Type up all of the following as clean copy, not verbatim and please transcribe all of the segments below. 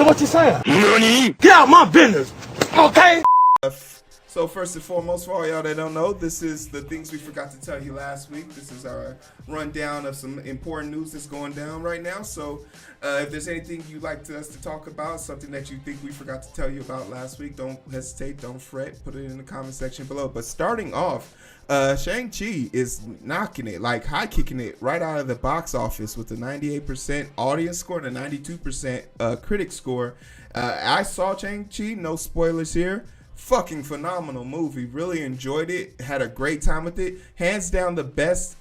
what you're saying. Nani? Get out my business, okay? So first and foremost, for all y'all that don't know, this is the things we forgot to tell you last week. This is our rundown of some important news that's going down right now. So if there's anything you'd like us to talk about, something that you think we forgot to tell you about last week, don't hesitate, don't fret, put it in the comment section below. But starting off, Shang-Chi is knocking it, like high kicking it right out of the box office with a 98% audience score and a 92% critic score. I saw Shang-Chi, no spoilers here. Fucking phenomenal movie. Really enjoyed it. Had a great time with it. Hands down the best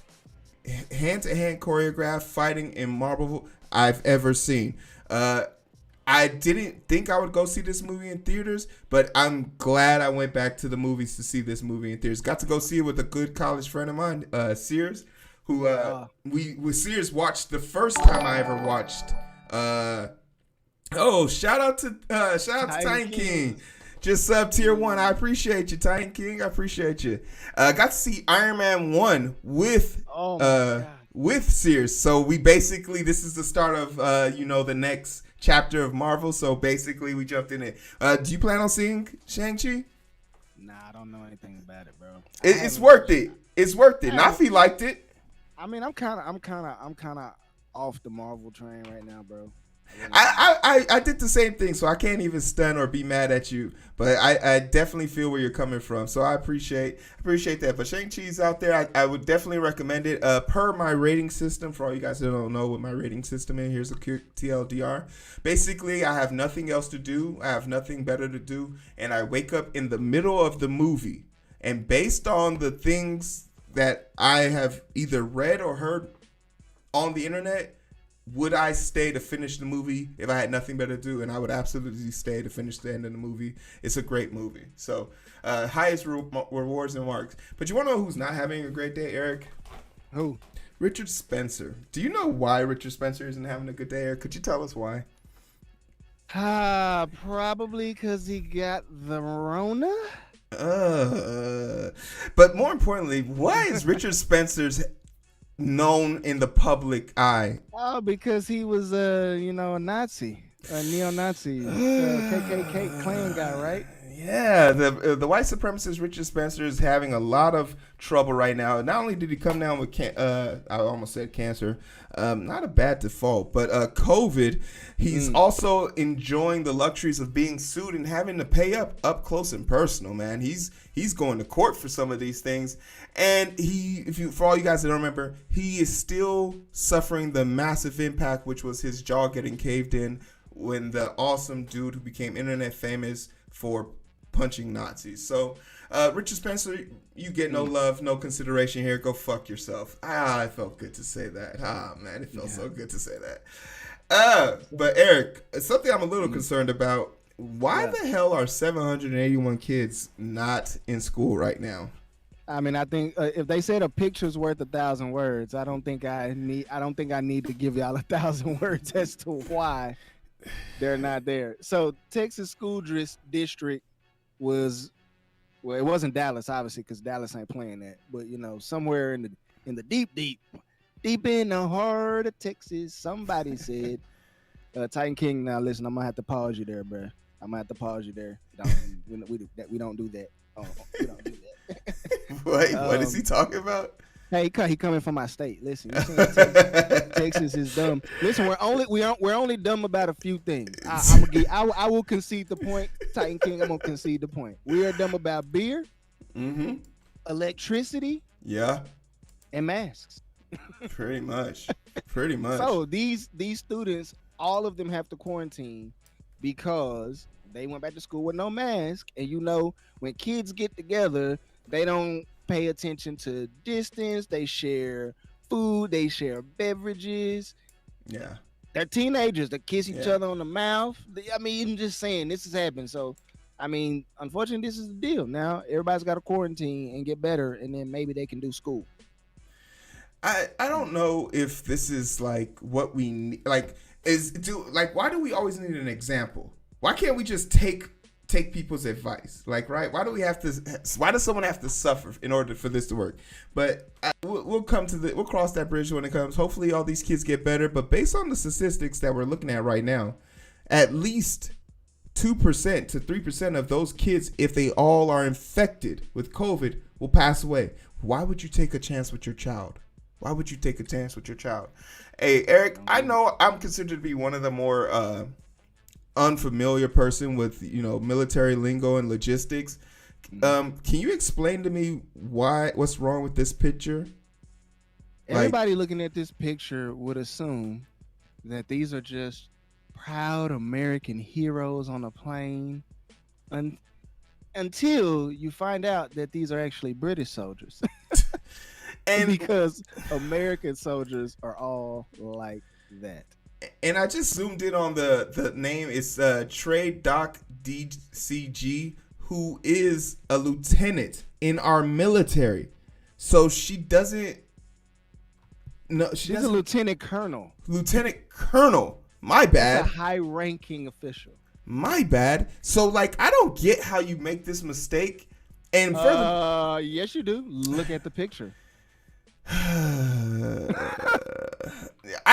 hand-to-hand choreographed fighting in Marvel I've ever seen. I didn't think I would go see this movie in theaters, but I'm glad I went back to the movies to see this movie in theaters. Got to go see it with a good college friend of mine, Sears, who we with Sears watched the first time I ever watched. Shout out to Titan King. Just sub tier 1. I appreciate you, Titan King. I appreciate you. Got to see Iron Man 1 with Sears. So we basically, this is the start of the next chapter of Marvel. So basically we jumped in it. Do you plan on seeing Shang-Chi? Nah, I don't know anything about it, bro. It's worth it. It's worth it. Nafi liked it. I mean, I'm kind of off the Marvel train right now, bro. I did the same thing, so I can't even stun or be mad at you. But I definitely feel where you're coming from, so I appreciate that. But Shang-Chi's out there. I would definitely recommend it. Per my rating system, for all you guys that don't know what my rating system is, here's a quick TLDR. Basically, I have nothing else to do. I have nothing better to do, and I wake up in the middle of the movie, and based on the things that I have either read or heard on the internet, would I stay to finish the movie if I had nothing better to do? And I would absolutely stay to finish the end of the movie. It's a great movie. So, highest rewards and marks. But you want to know who's not having a great day, Eric? Who? Richard Spencer. Do you know why Richard Spencer isn't having a good day, Eric? Could you tell us why? Probably because he got the Rona. But more importantly, why is Richard Spencer's known in the public eye? Oh, because he was a Nazi, a neo-Nazi, KKK Klan guy, right? Yeah, the white supremacist Richard Spencer is having a lot of trouble right now. Not only did he come down with I almost said cancer, not a bad default, but COVID. He's also enjoying the luxuries of being sued and having to pay up close and personal. Man, he's going to court for some of these things, and for all you guys that don't remember, he is still suffering the massive impact, which was his jaw getting caved in when the awesome dude who became internet famous for punching Nazis. So, Richard Spencer, you get no love, no consideration here. Go fuck yourself. It felt good to say that. Man, it felt so good to say that. But Eric, something I'm a little concerned about. Why the hell are 781 kids not in school right now? I mean, I think if they said a picture's worth 1,000 words, I don't think I need to give y'all 1,000 words as to why they're not there. So Texas school district was, well, it wasn't Dallas, obviously, because Dallas ain't playing that, but somewhere in the deep in the heart of Texas, somebody said, Titan King. Now listen, I'm gonna have to pause you there, bro. I'm gonna have to pause you there. We don't do that. We don't do that. Wait, what is he talking about? Hey, he coming from my state. Listen, Texas is dumb. Listen, we're only dumb about a few things. I will concede the point, Titan King. I'm gonna concede the point. We are dumb about beer, electricity, and masks. Pretty much. So these students, all of them have to quarantine because they went back to school with no mask. And when kids get together, they don't pay attention to distance. They share food. They share beverages. Yeah. They're teenagers. They kiss each other on the mouth. I mean, I'm just saying this has happened. So, I mean, unfortunately, this is the deal. Now, everybody's got to quarantine and get better, and then maybe they can do school. I don't know if this is like what we need. Why do we always need an example? Why can't we just take people's advice? Like, right? Why does someone have to suffer in order for this to work? But we'll cross that bridge when it comes. Hopefully all these kids get better. But based on the statistics that we're looking at right now, at least 2% to 3% of those kids, if they all are infected with COVID, will pass away. Why would you take a chance with your child? Why would you take a chance with your child? Hey, Eric, I know I'm considered to be one of the more unfamiliar person with, military lingo and logistics. Can you explain to me what's wrong with this picture? Everybody looking at this picture would assume that these are just proud American heroes on a plane, until you find out that these are actually British soldiers. And because American soldiers are all like that. And I just zoomed in on the name. It's Trade Doc DCG, who is a lieutenant in our military. So she doesn't. No, she's a lieutenant colonel. Lieutenant colonel. My bad. That's a high-ranking official. My bad. So, I don't get how you make this mistake. And further, yes, you do. Look at the picture. I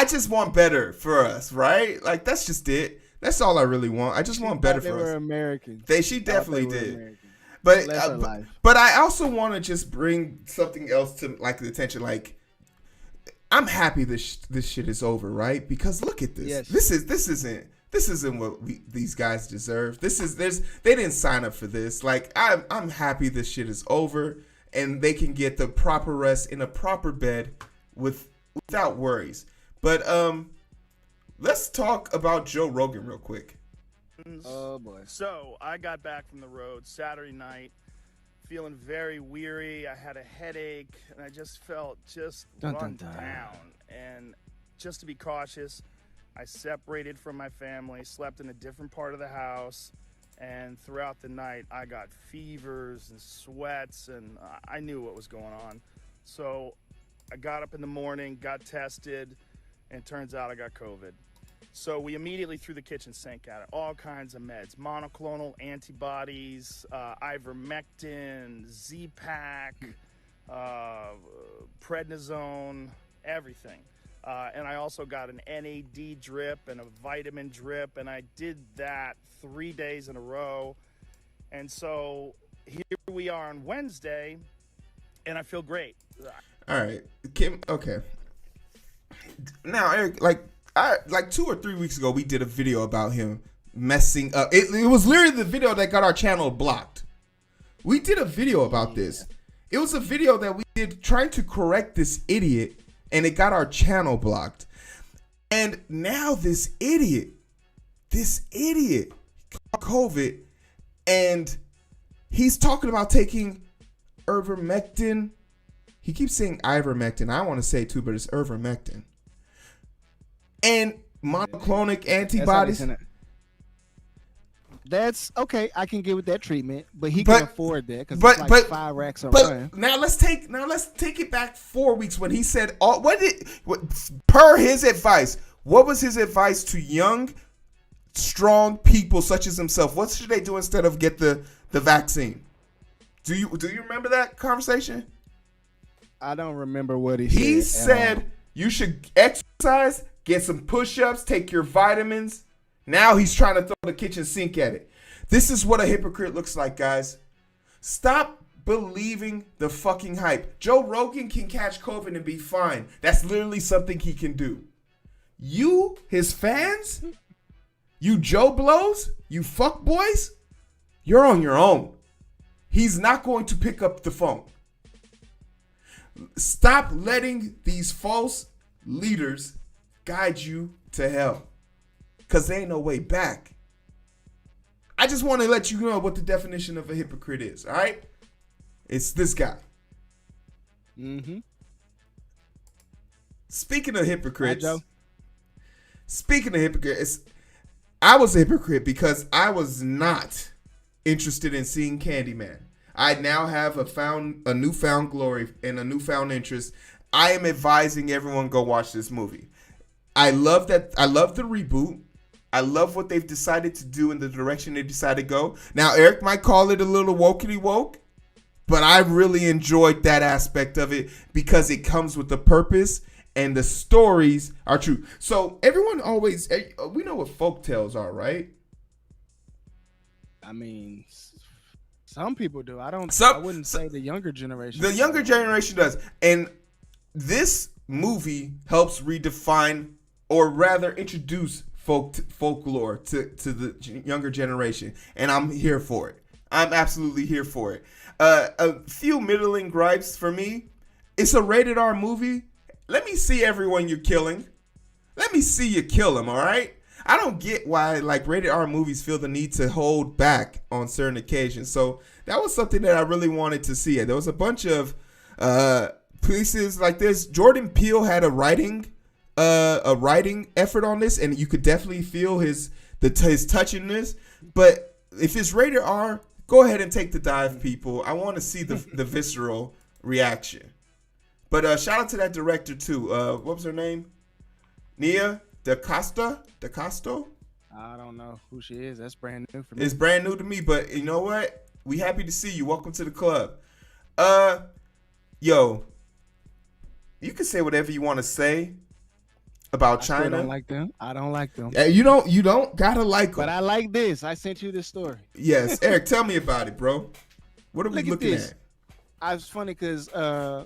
just want better for us, right? That's just it. That's all I really want. I just want better for us. They were American. She definitely did. But I also want to just bring something else to the attention. I'm happy this shit is over, right? Because look at this. Yes. This isn't what these guys deserve. They didn't sign up for this. I'm happy this shit is over and they can get the proper rest in a proper bed without worries. But let's talk about Joe Rogan real quick. Oh boy. So I got back from the road Saturday night, feeling very weary. I had a headache and I just felt run down. And just to be cautious, I separated from my family, slept in a different part of the house, and throughout the night I got fevers and sweats, and I knew what was going on. So I got up in the morning, got tested, and it turns out I got COVID. So we immediately threw the kitchen sink at it. All kinds of meds, monoclonal antibodies, ivermectin, Z-Pak, prednisone, everything. And I also got an NAD drip and a vitamin drip, and I did that 3 days in a row. And so here we are on Wednesday, and I feel great. All right, Kim. Okay. Now, Eric, 2 or 3 weeks ago, we did a video about him messing up. It was literally the video that got our channel blocked. We did a video about this. It was a video that we did trying to correct this idiot, and it got our channel blocked. And now this idiot got COVID, and he's talking about taking ivermectin. He keeps saying ivermectin. I want to say it too, but it's ivermectin. And monoclonic antibodies. That's okay. I can get with that treatment, but he can afford that because it's like 5 racks a run. Now let's take it back 4 weeks when he said per his advice. What was his advice to young, strong people such as himself? What should they do instead of get the vaccine? Do you remember that conversation? I don't remember what he said. He said you should exercise, get some push-ups, take your vitamins. Now he's trying to throw the kitchen sink at it. This is what a hypocrite looks like, guys. Stop believing the fucking hype. Joe Rogan can catch COVID and be fine. That's literally something he can do. You, his fans, you Joe Blows, you fuck boys, you're on your own. He's not going to pick up the phone. Stop letting these false leaders guide you to hell. Because there ain't no way back. I just want to let you know what the definition of a hypocrite is, all right? It's this guy. Mm-hmm. Speaking of hypocrites, I was a hypocrite because I was not interested in seeing Candyman. I now have a newfound glory and a newfound interest. I am advising everyone go watch this movie. I love that. I love the reboot. I love what they've decided to do in the direction they decided to go. Now, Eric might call it a little wokey woke, but I really enjoyed that aspect of it because it comes with a purpose and the stories are true. So everyone always, we know what folk tales are, right? I mean, some people do. I wouldn't say the younger generation. The younger generation does. And this movie helps redefine, or rather introduce folklore to the younger generation. And I'm here for it. I'm absolutely here for it. A few middling gripes for me. It's a rated R movie. Let me see everyone you're killing. Let me see you kill them, all right? I don't get why like rated R movies feel the need to hold back on certain occasions. So that was something that I really wanted to see. There was a bunch of pieces like this. Jordan Peele had a writing effort on this, and you could definitely feel his touch in this. But if it's rated R, go ahead and take the dive, people. I want to see the visceral reaction. But shout out to that director too. What was her name? Nia DaCosto? I don't know who she is. That's brand new for me. It's brand new to me, but you know what? We happy to see you. Welcome to the club. Yo, you can say whatever you want to say about China. I don't like them. I don't like them. You don't gotta like them. But I like this. I sent you this story. Yes, Eric, tell me about it, bro. What are we looking at? It's funny because I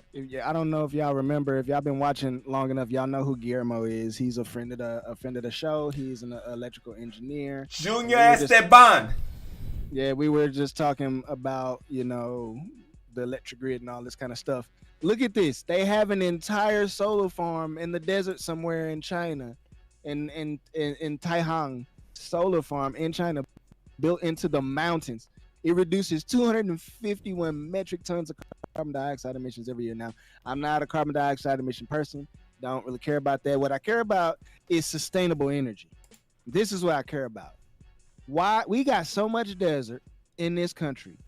don't know if y'all remember. If y'all been watching long enough, y'all know who Guillermo is. He's a friend of the show. He's an electrical engineer. Junior Esteban. Yeah, we were just talking about the electric grid and all this kind of stuff. Look at this. They have an entire solar farm in the desert somewhere in China, in Taihang, solar farm in China, built into the mountains. It reduces 251 metric tons of carbon dioxide emissions every year. Now, I'm not a carbon dioxide emission person. Don't really care about that. What I care about is sustainable energy. This is what I care about. Why we got so much desert in this country,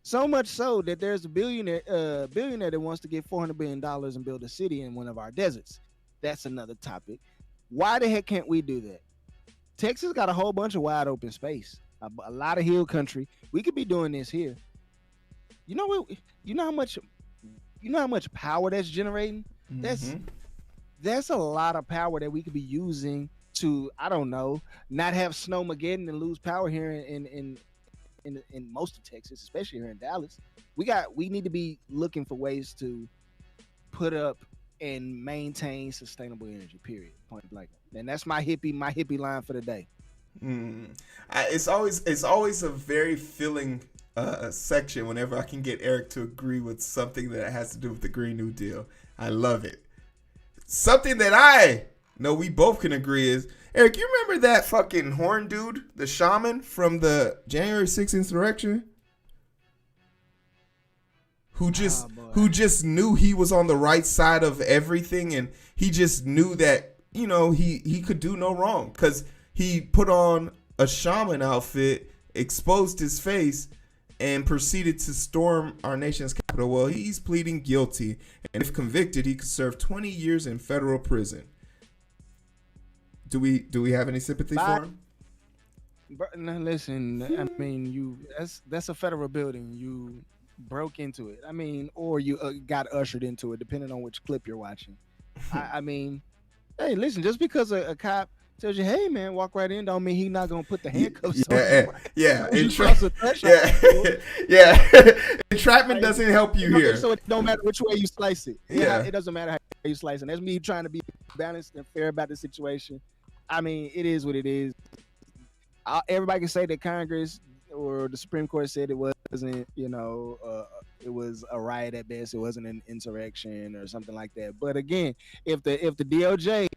so much so that there's a billionaire that wants to get $400 billion and build a city in one of our deserts. That's another topic. Why the heck can't we do that? Texas got a whole bunch of wide open space. A lot of hill country. We could be doing this here. You know what? You know how much power that's generating? Mm-hmm. That's a lot of power that we could be using to, I don't know, not have snowmageddon and lose power here in most of Texas, especially here in Dallas. We need to be looking for ways to put up and maintain sustainable energy. Period. Point blank. And that's my hippie line for the day. It's always a very filling section whenever I can get Eric to agree with something that has to do with the Green New Deal. I love it. Something that I know we both can agree is, Eric, you remember that fucking horn dude, the shaman from the January 6th insurrection? Who just knew he was on the right side of everything, and he just knew that, he could do no wrong because he put on a shaman outfit, exposed his face, and proceeded to storm our nation's capital. Well, he's pleading guilty, and if convicted, he could serve 20 years in federal prison. Do we have any sympathy for him? No, listen, I mean, that's a federal building. You broke into it. I mean, or you got ushered into it, depending on which clip you're watching. I mean, hey, listen, just because a cop tells you, hey man, walk right in, don't mean he's not gonna put the handcuffs on. Yeah. Entrapment doesn't help you here. So it don't matter which way you slice it. Yeah, it doesn't matter how you slice it. That's me trying to be balanced and fair about the situation. I mean, it is what it is. Everybody can say that Congress or the Supreme Court said it wasn't, it was a riot at best. It wasn't an insurrection or something like that. But again, if the DOJ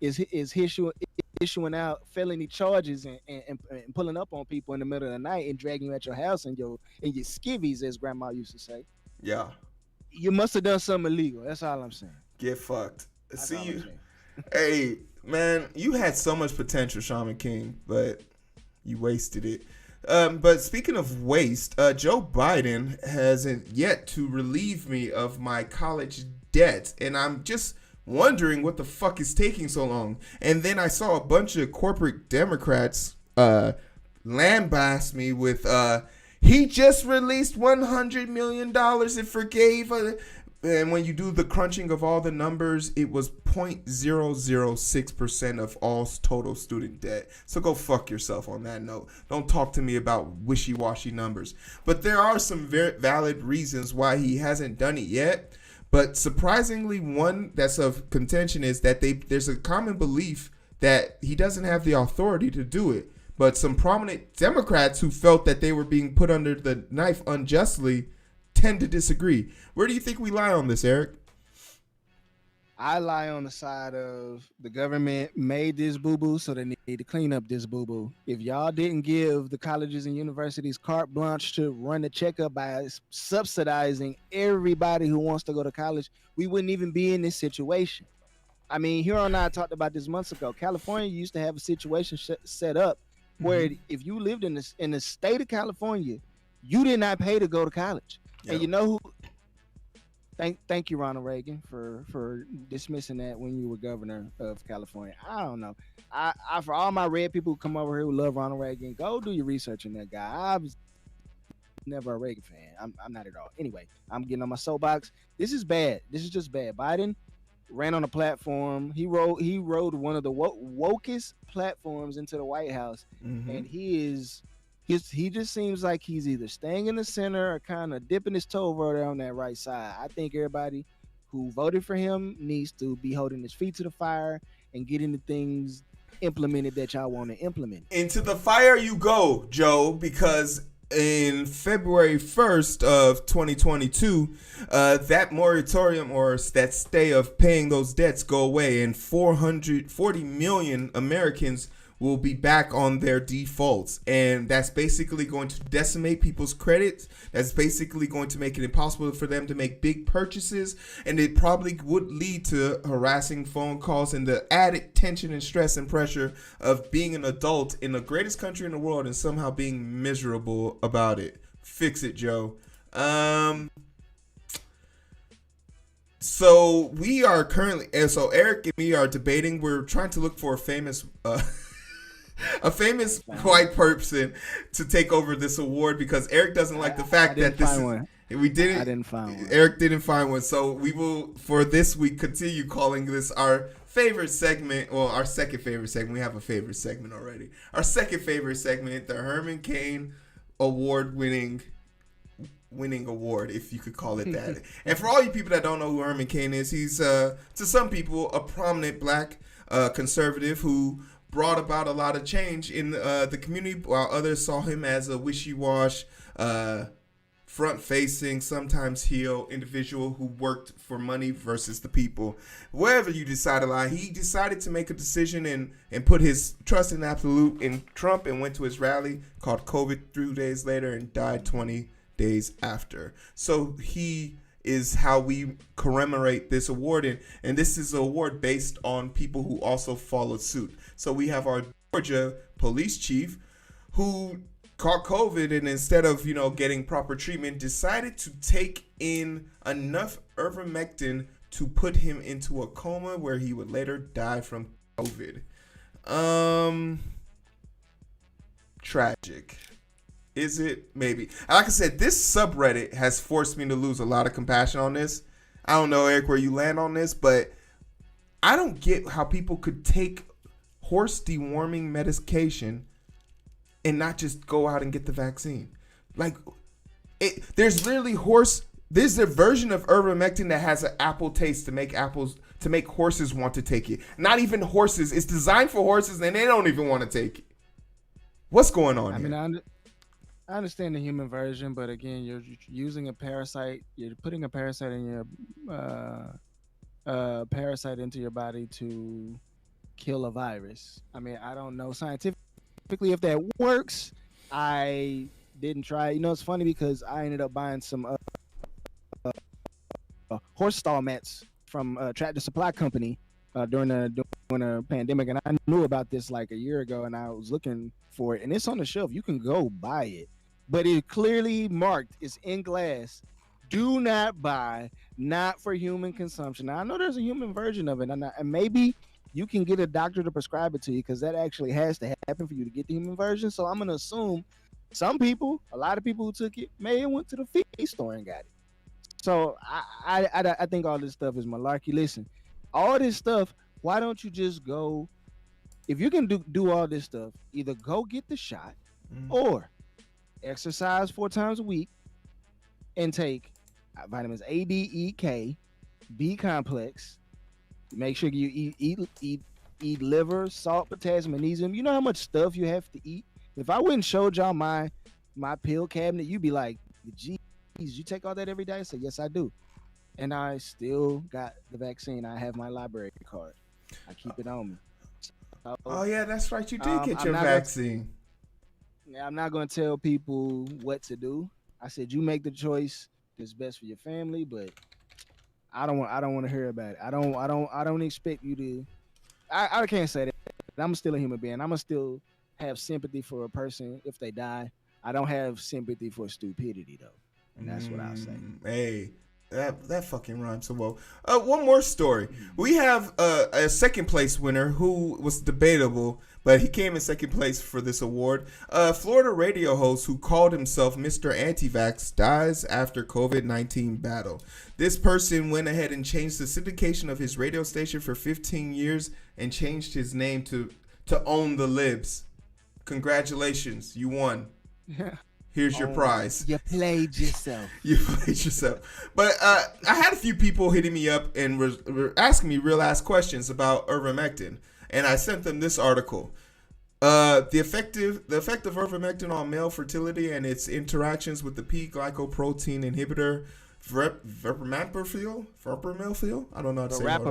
is issuing out felony charges and pulling up on people in the middle of the night and dragging you at your house and your skivvies, as Grandma used to say, yeah, you must have done something illegal. That's all I'm saying. Get fucked. See you. Hey man, you had so much potential, Shaman King, but you wasted it. But speaking of waste, Joe Biden hasn't yet to relieve me of my college debt, and I'm just wondering what the fuck is taking so long. And then I saw a bunch of corporate Democrats lambast me with he just released $100 million and forgave And when you do the crunching of all the numbers, it was 0.006% of all total student debt. So go fuck yourself on that note. Don't talk to me about wishy-washy numbers. But there are some very valid reasons why he hasn't done it yet. But surprisingly, one that's of contention is that there's a common belief that he doesn't have the authority to do it. But some prominent Democrats who felt that they were being put under the knife unjustly tend to disagree. Where do you think we lie on this, Eric? I lie on the side of the government made this boo-boo, so they need to clean up this boo-boo. If y'all didn't give the colleges and universities carte blanche to run the checkup by subsidizing everybody who wants to go to college, we wouldn't even be in this situation. I mean, Heero and I talked about this months ago. California used to have a situation set up where if you lived in the state of California, you did not pay to go to college. Yep. And you know who? Thank you, Ronald Reagan, for dismissing that when you were governor of California. I don't know. I for all my red people who come over here who love Ronald Reagan, go do your research on that guy. I was never a Reagan fan. I'm not at all. Anyway, I'm getting on my soapbox. This is bad. This is just bad. Biden ran on a platform. He rode one of the wokest platforms into the White House, and he just seems like he's either staying in the center or kind of dipping his toe over there on that right side. I think everybody who voted for him needs to be holding his feet to the fire and getting the things implemented that y'all want to implement. Into the fire you go, Joe, because in February 1st of 2022, that moratorium or that stay of paying those debts go away, and 440 million Americans will be back on their defaults, and that's basically going to decimate people's credits. That's basically going to make it impossible for them to make big purchases, and it probably would lead to harassing phone calls and the added tension and stress and pressure of being an adult in the greatest country in the world and somehow being miserable about it. Fix it, Joe. So we are currently, and so Eric and me are debating. We're trying to look for a famous white person to take over this award because Eric doesn't like the fact that this is, we didn't. I didn't find one. Eric didn't find one, so we will for this week continue calling this our favorite segment. Well, our second favorite segment. We have a favorite segment already. Our second favorite segment, the Herman Cain award-winning award, if you could call it that. And for all you people that don't know who Herman Cain is, he's to some people a prominent black conservative who brought about a lot of change in the community, while others saw him as a wishy-wash, front-facing, sometimes heel individual who worked for money versus the people. Wherever you decide to lie, he decided to make a decision and put his trust in absolute in Trump and went to his rally called COVID 3 days later and died 20 days after. So he is how we commemorate this award, and this is an award based on people who also followed suit. So we have our Georgia police chief who caught COVID and instead of getting proper treatment decided to take in enough ivermectin to put him into a coma where he would later die from COVID. Tragic. Is it? Maybe. Like I said, this subreddit has forced me to lose a lot of compassion on this. I don't know, Eric, where you land on this, but I don't get how people could take horse deworming medication and not just go out and get the vaccine. Like, there's literally there's a version of ivermectin that has an apple taste to make horses want to take it. Not even horses. It's designed for horses and they don't even want to take it. What's going on here? I understand the human version, but again, you're using a parasite. You're putting a parasite in your parasite into your body to kill a virus. I mean, I don't know scientifically if that works. I didn't try. It's funny because I ended up buying some horse stall mats from Tractor Supply Company during a pandemic, and I knew about this like a year ago, and I was looking for it, and it's on the shelf. You can go buy it. But it clearly marked, it's in glass, do not buy, not for human consumption. Now, I know there's a human version of it, and maybe you can get a doctor to prescribe it to you because that actually has to happen for you to get the human version. So I'm going to assume a lot of people who took it may have went to the feed store and got it. So I think all this stuff is malarkey. Listen, all this stuff. Why don't you just go? If you can do all this stuff, either go get the shot or exercise 4 times a week and take vitamins A, D, E, K, B complex. Make sure you eat liver, salt, potassium, magnesium. You know how much stuff you have to eat. If I wouldn't showed y'all my pill cabinet, you'd be like, "Geez, you take all that every day?" I said, "Yes, I do." And I still got the vaccine. I have my library card. I keep it on me. So, Oh yeah, that's right. You did get your vaccine. I'm not going to tell people what to do. I said you make the choice that's best for your family, but I don't want to hear about it. I don't expect you to. I can't say that. I'm still a human being. I'm gonna still have sympathy for a person if they die. I don't have sympathy for stupidity though, and that's what I'll say. Hey, that fucking rhymes so well. One more story. We have a second place winner who was debatable, but he came in second place for this award. Florida radio host who called himself Mr. Anti-Vax dies after COVID-19 battle. This person went ahead and changed the syndication of his radio station for 15 years and changed his name to Own the Libs. Congratulations, you won. Yeah. Here's your prize. You played yourself. You played yourself. But I had a few people hitting me up and were asking me real ass questions about ivermectin, and I sent them this article. The effect of ivermectin on male fertility and its interactions with the P-glycoprotein inhibitor verapamil. I don't know how to say it.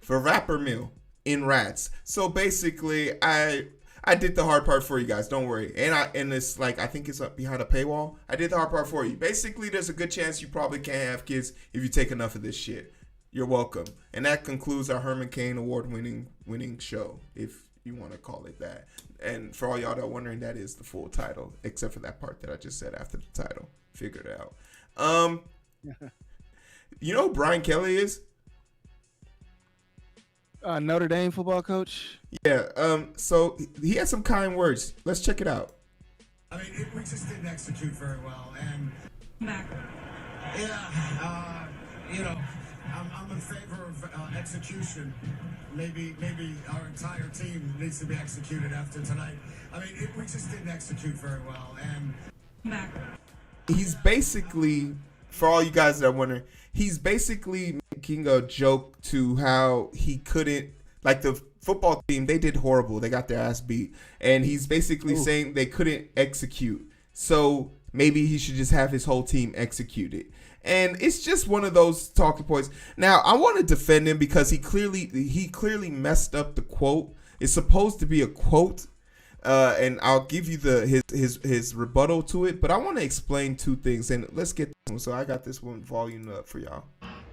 Verapamil in rats. So basically, I did the hard part for you guys. Don't worry. And it's like, I think it's up behind a paywall. I did the hard part for you. Basically, there's a good chance you probably can't have kids if you take enough of this shit. You're welcome. And that concludes our Herman Cain award-winning show, if you want to call it that. And for all y'all that are wondering, that is the full title, except for that part that I just said after the title. Figured it out. You know who Brian Kelly is? Notre Dame football coach. Yeah. So he had some kind words. Let's check it out. I mean, we just didn't execute very well, and I'm in favor of execution. Maybe our entire team needs to be executed after tonight. I mean, we just didn't execute very well, and he's basically, for all you guys that are wondering, he's basically making a joke to how he couldn't, like the football team, they did horrible. They got their ass beat. And he's basically saying they couldn't execute. So maybe he should just have his whole team execute it. And it's just one of those talking points. Now, I want to defend him because he clearly messed up the quote. It's supposed to be a quote. And I'll give you his rebuttal to it. But I want to explain two things. And let's get this one. So I got this one volume up for y'all.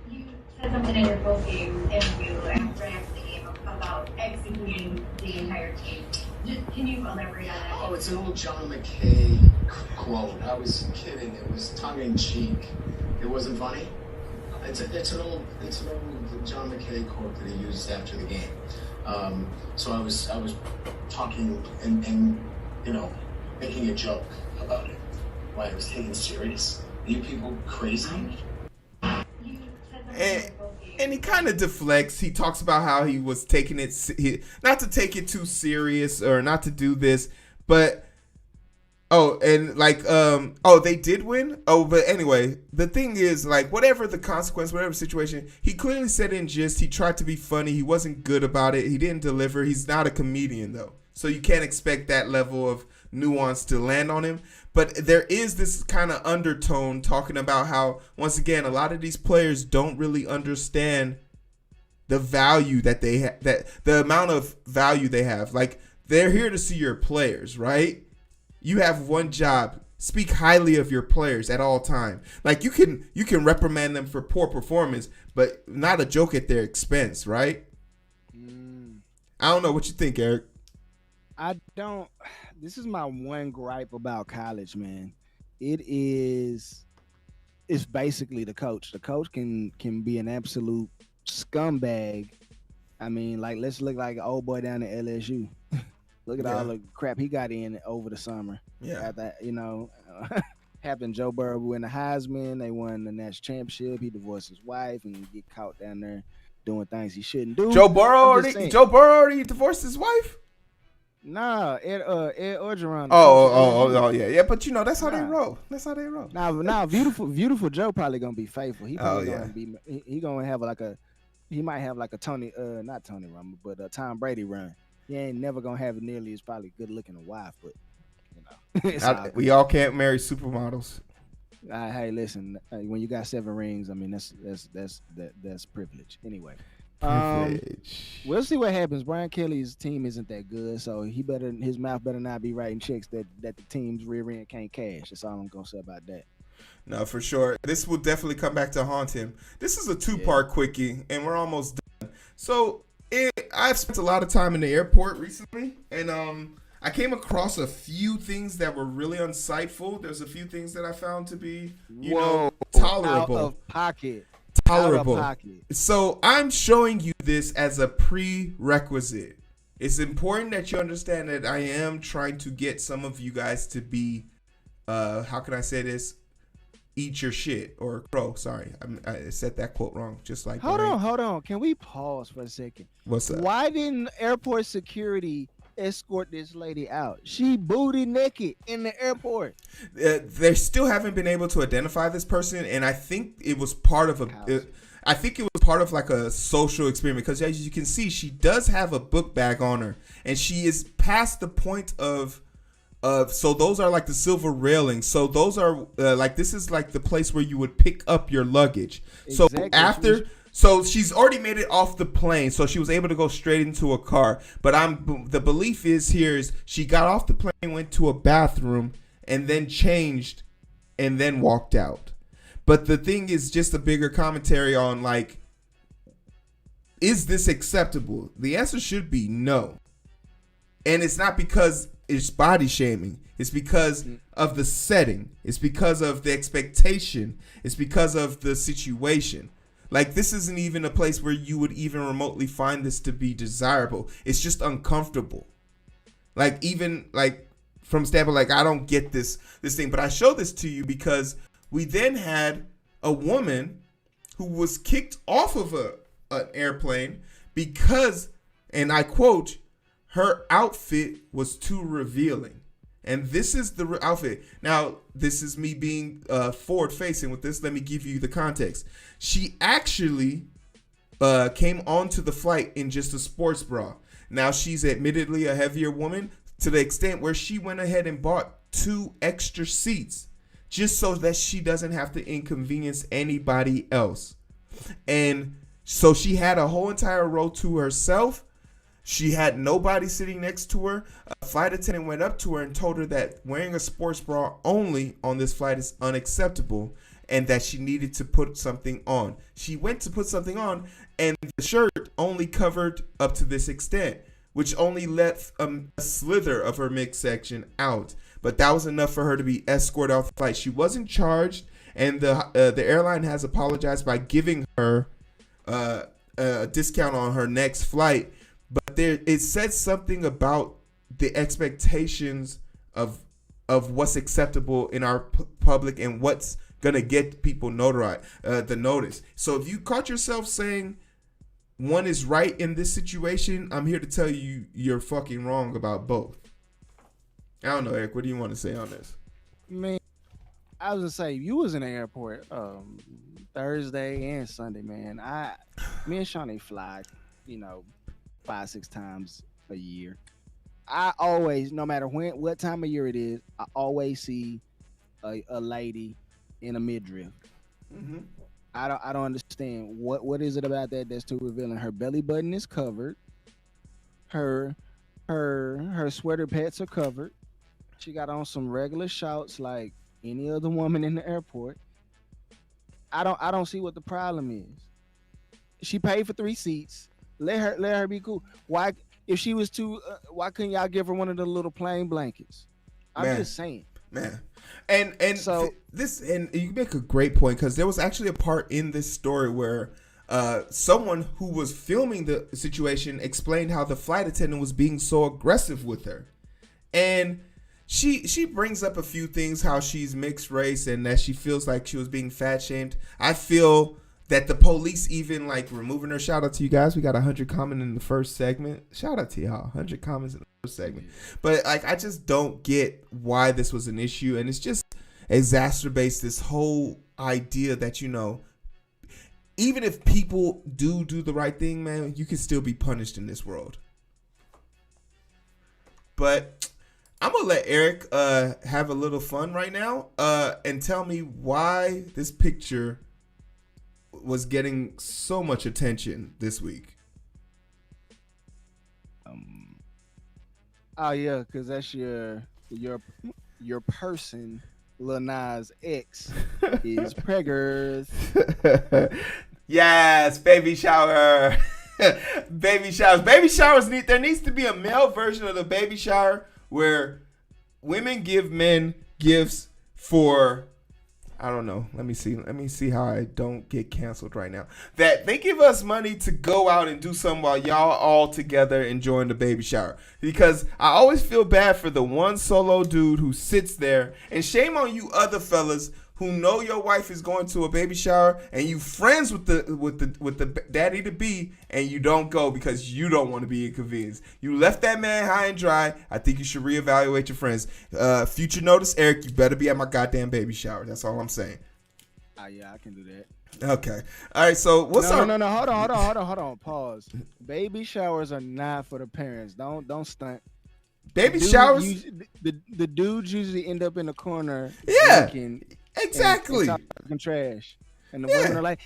You said something in your post-game interview after the game about executing the entire team. Can you elaborate on that? oh, it's an old John McKay quote. I was kidding. It was tongue-in-cheek. It wasn't funny. It's an old John McKay quote that he used after the game. So I was talking and making a joke about it. Why I was taken serious. Are you people crazy? And he kind of deflects. He talks about how he was taking it, not to take it too serious or not to do this, but they did win. But anyway, the thing is, like, whatever the consequence, whatever situation, he clearly said in gist. He tried to be funny. He wasn't good about it. He didn't deliver. He's not a comedian though, so you can't expect that level of nuance to land on him. But there is this kind of undertone talking about how, once again, a lot of these players don't really understand the value that they have, that the amount of value they have. Like, they're here to see your players, right? You have one job: speak highly of your players at all time. Like, you can reprimand them for poor performance, but not a joke at their expense, right? I don't know what you think, Eric. I don't. This is my one gripe about college, man. It's basically the coach. The coach can be an absolute scumbag. I mean, like, let's look like an old boy down at LSU. Look at all the crap he got in over the summer. Yeah. At that, happened. Joe Burrow won the Heisman. They won the national championship. He divorced his wife and get caught down there doing things he shouldn't do. Joe Burrow already divorced his wife? Nah, Ed Orgeron. Oh, yeah. But that's how they roll. Now, beautiful Joe probably gonna be faithful. He probably gonna be. He gonna have he might have like a not Tony Romo, but a Tom Brady run. He ain't never gonna have nearly as probably good looking a wife, but we all can't marry supermodels. Hey, listen, when you got 7 rings, I mean that's privilege. Anyway. We'll see what happens. Brian Kelly's team isn't that good, so his mouth better not be writing checks that the team's rear end can't cash. That's all I'm gonna say about that. No, for sure. This will definitely come back to haunt him. This is a 2-part quickie, and we're almost done. So I've spent a lot of time in the airport recently, and I came across a few things that were really unsightful. There's a few things that I found to be, tolerable. Out of pocket. Tolerable. So I'm showing you this as a prerequisite. It's important that you understand that I am trying to get some of you guys to be, how can I say this? Eat your shit or crow. Sorry, I said that quote wrong. Just like hold on. Can we pause for a second? What's up? Why didn't airport security escort this lady out? She booty naked in the airport. They still haven't been able to identify this person, and I think it was part of like a social experiment, because as you can see, she does have a book bag on her, and she is past the point of so those are like the silver railings. So those are this is like the place where you would pick up your luggage. Exactly. So she's already made it off the plane, so she was able to go straight into a car. But the belief is she got off the plane, went to a bathroom, and then changed, and then walked out. But the thing is just a bigger commentary on is this acceptable? The answer should be no. And it's not because it's body shaming. It's because of the setting. It's because of the expectation. It's because of the situation. This isn't even a place where you would even remotely find this to be desirable. It's just uncomfortable. From a standpoint, I don't get this thing. But I show this to you because we then had a woman who was kicked off of an airplane because, and I quote, her outfit was too revealing. And this is the outfit. Now, this is me being forward-facing with this. Let me give you the context. She actually came onto the flight in just a sports bra. Now, she's admittedly a heavier woman to the extent where she went ahead and bought 2 extra seats just so that she doesn't have to inconvenience anybody else. And so she had a whole entire row to herself. She had nobody sitting next to her. A flight attendant went up to her and told her that wearing a sports bra only on this flight is unacceptable and that she needed to put something on. She went to put something on, and the shirt only covered up to this extent, which only let a slither of her midsection out. But that was enough for her to be escorted off the flight. She wasn't charged, and the airline has apologized by giving her a discount on her next flight. But it says something about the expectations of what's acceptable in our public and what's gonna get people the notice. So if you caught yourself saying one is right in this situation, I'm here to tell you you're fucking wrong about both. I don't know, Eric. What do you want to say on this? Man, I was gonna say, you was in the airport Thursday and Sunday, man. Me and Shawnee fly, 5-6 times a year. I always, no matter what time of year it is, I always see a lady in a midriff. Mm-hmm. I don't understand what is it about that's too revealing. Her belly button is covered. Her sweater pants are covered. She got on some regular shorts like any other woman in the airport. I don't see what the problem is. She paid for 3 seats. Let her be cool. Why, if she was too, why couldn't y'all give her one of the little plain blankets? I'm just saying, man. And so and you make a great point, because there was actually a part in this story where someone who was filming the situation explained how the flight attendant was being so aggressive with her, and she brings up a few things, how she's mixed race and that she feels like she was being fat shamed. I feel that the police even like removing her. Shout out to you guys. We got 100 comments in the first segment. Shout out to y'all. 100 comments in the first segment. But like, I just don't get why this was an issue, and it's just exacerbates this whole idea that, you know, even if people do the right thing, man, you can still be punished in this world. But I'm gonna let Eric have a little fun right now and tell me why this picture was getting so much attention this week. Oh yeah, because that's your person, Lil Nas X, is preggers. Yes, baby shower. Baby showers. Baby showers there needs to be a male version of the baby shower where women give men gifts for, I don't know. Let me see how I don't get canceled right now. That they give us money to go out and do something while y'all all together enjoying the baby shower. Because I always feel bad for the one solo dude who sits there, and shame on you other fellas who know your wife is going to a baby shower and you friends with the daddy to be, and you don't go because you don't want to be inconvenienced. You left that man high and dry. I think you should reevaluate your friends. Future notice, Eric, you better be at my goddamn baby shower. That's all I'm saying. Yeah, I can do that. Okay. All right. So what's up? No. Hold on. Pause. Baby showers are not for the parents. Don't stunt. Baby showers. The dudes usually end up in the corner. Yeah. Exactly. And talking trash. And the women are like,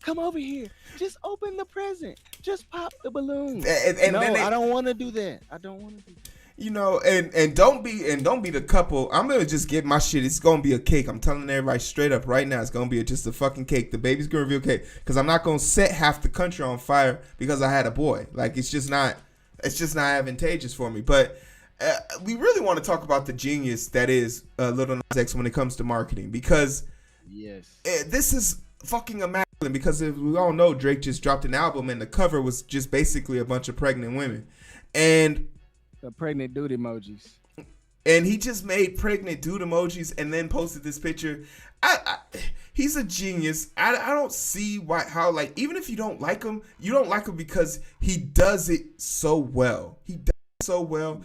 come over here. Just open the present. Just pop the balloon. And no, I don't want to do that. You know, and don't be the couple. I'm gonna just get my shit. It's gonna be a cake. I'm telling everybody straight up right now. It's gonna be just a fucking cake. The baby's gonna reveal cake because I'm not gonna set half the country on fire because I had a boy. Like it's just not advantageous for me. But we really want to talk about the genius that is Lil Nas X when it comes to marketing, because this is fucking immaculate. Because if we all know, Drake just dropped an album and the cover was just basically a bunch of pregnant women and the pregnant dude emojis. And he just made pregnant dude emojis and then posted this picture. He's a genius. I don't see how like, even if you don't like him, you don't like him because he does it so well. He does it so well.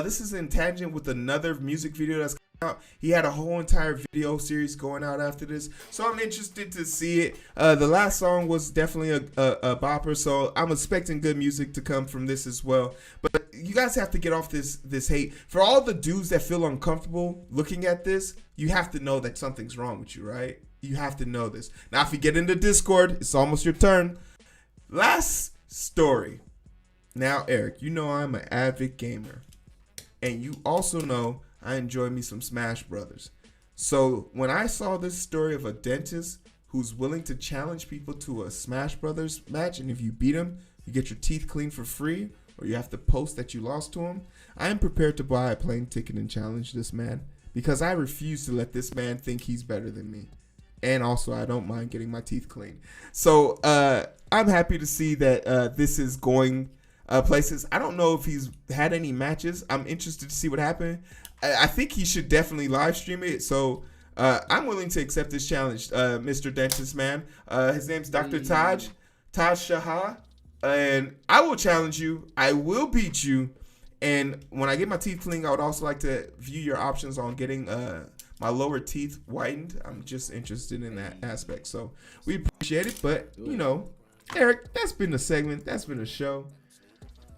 This is in tangent with another music video that's coming out. He had a whole entire video series going out after this, so I'm interested to see it. The last song was definitely a bopper, so I'm expecting good music to come from this as well. But you guys have to get off this hate. For all the dudes that feel uncomfortable looking at this, you have to know that something's wrong with you, right? You have to know this. Now, if you get into Discord, it's almost your turn. Last story. Now, Eric, you know I'm an avid gamer, and you also know I enjoy me some Smash Brothers. So when I saw this story of a dentist who's willing to challenge people to a Smash Brothers match, and if you beat him, you get your teeth cleaned for free, or you have to post that you lost to him, I am prepared to buy a plane ticket and challenge this man, because I refuse to let this man think he's better than me. And also, I don't mind getting my teeth cleaned. So I'm happy to see that this is going places. I don't know if he's had any matches. I'm interested to see what happened. I think he should definitely live stream it. So I'm willing to accept this challenge, Mr. Dentist Man. His name's Dr. Taj Shah. And I will challenge you. I will beat you. And when I get my teeth cleaned, I would also like to view your options on getting my lower teeth whitened. I'm just interested in that aspect. So we appreciate it. But, you know, Eric, that's been the segment. That's been the show.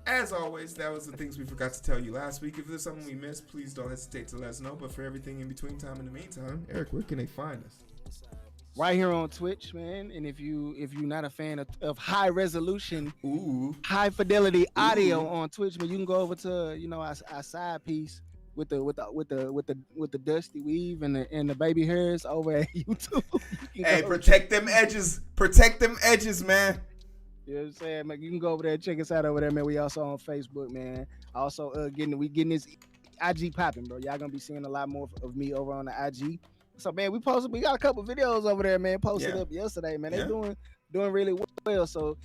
As always, that was the things we forgot to tell you last week. If there's something we missed, please don't hesitate to let us know. But for everything in between time, in the meantime, Eric, where can they find us? Right here on Twitch, man. And if you're not a fan of high resolution, high fidelity audio on Twitch, man, you can go over to our side piece with the dusty weave and the baby hairs over at YouTube. Hey, protect them edges. Protect them edges, man. You know what I'm saying, man? You can go over there and check us out over there, man. We also on Facebook, man. Also, getting this IG popping, bro. Y'all gonna be seeing a lot more of me over on the IG. So, man, we got a couple videos over there, man. Posted up yesterday, man. They doing really well. So,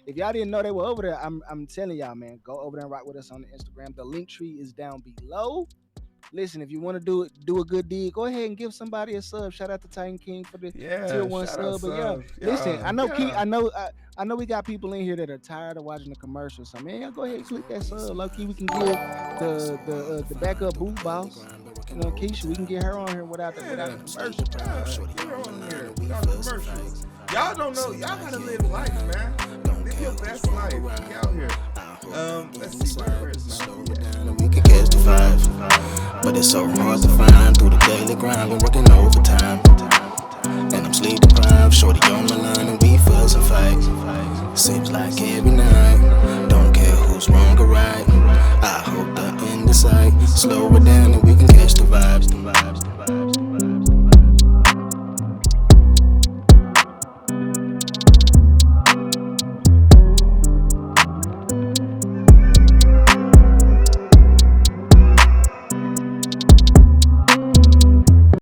if y'all didn't know they were over there, I'm telling y'all, man, go over there and rock with us on the Instagram. The link tree is down below. listen, if you want to do a good deed, go ahead and give somebody a sub. Shout out to Titan King for the tier 1 shout out sub. But yeah, sub. listen, I know Yeah. I know we got people in here that are tired of watching the commercials. So man, go ahead and click that sub. Low key, we can get the backup booth boss. You know, Keisha, we can get her on here without the commercial. Get her on here without the commercials. Y'all don't know. Y'all gotta live life, man. Live your best life. Get out here. Let's see where is now. We can catch the five, but it's so hard to find through the daily grind. Been working overtime, and I'm sleep deprived. Shorty on my line, and we fuss and fight. Seems like every night. Don't care who's wrong or right. I hope the end is sight. Slow it down, and we can catch the vibes.